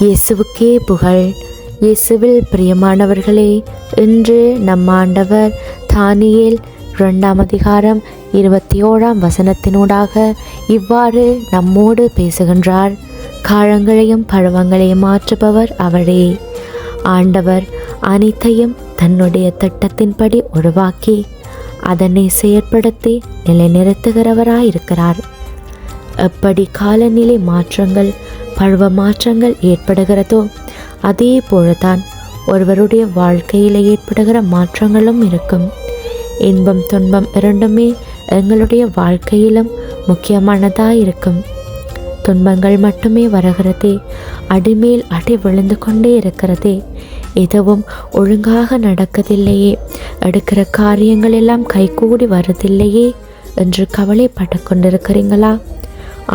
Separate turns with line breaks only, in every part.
இயேசுவுக்கே புகழ். இயேசுவில் பிரியமானவர்களே, இன்று நம் ஆண்டவர் தானியேல் 2 அதிகாரம் 21 வசனத்தினூடாக இவ்வாறு நம்மோடு பேசுகின்றார். காலங்களையும் பருவங்களையும் மாற்றுபவர் அவரே. ஆண்டவர் அனைத்தையும் தன்னுடைய திட்டத்தின்படி உருவாக்கி அதனை செயற்படுத்தி நிலைநிறுத்துகிறவராயிருக்கிறார். எப்படி காலநிலை மாற்றங்கள், பருவ மாற்றங்கள் ஏற்படுகிறதோ அதே போலதான் ஒருவருடைய வாழ்க்கையில் ஏற்படுகிற மாற்றங்களும் இருக்கும். இன்பம் துன்பம் இரண்டுமே எங்களுடைய வாழ்க்கையிலும் முக்கியமானதாயிருக்கும். துன்பங்கள் மட்டுமே வருகிறதே, அடிமேல் அடி விழுந்து கொண்டே இருக்கிறதே, எதுவும் ஒழுங்காக நடக்கதில்லையே, எடுக்கிற காரியங்கள் எல்லாம் கைகூடி வருதில்லையே என்று கவலைப்பட்டு கொண்டிருக்கிறீங்களா?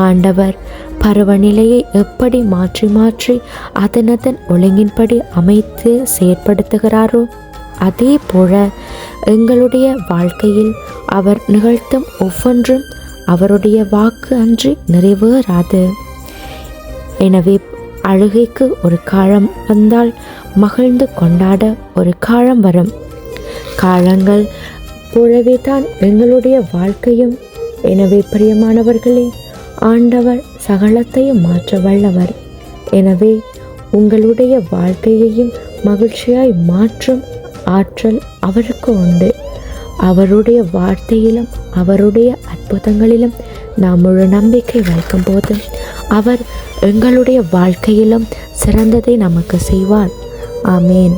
ஆண்டவர் பருவநிலையை எப்படி மாற்றி மாற்றி அதனதன் ஒழுங்கின்படி அமைத்து செயற்படுத்துகிறாரோ அதே போல எங்களுடைய வாழ்க்கையில் அவர் நிகழ்த்தும் ஒவ்வொன்றும் அவருடைய வாக்கு அன்றி நிறைவேறாது. எனவே அழுகைக்கு ஒரு காலம் வந்தால் மகிழ்ந்து கொண்டாட ஒரு காலம் வரும். காலங்கள் போலவே தான் எங்களுடைய வாழ்க்கையும். எனவே பிரியமானவர்களே, ஆண்டவர் சகலத்தையும் மாற்ற வல்லவர். எனவே உங்களுடைய வாழ்க்கையையும் மகிழ்ச்சியாய் மாற்றும் ஆற்றல் அவருக்கு உண்டு. அவருடைய வார்த்தையிலும் அவருடைய அற்புதங்களிலும் நாம் முழு நம்பிக்கை வைக்கும் போது அவர் எங்களுடைய வாழ்க்கையிலும் சிறந்ததை நமக்கு செய்வார். ஆமேன்.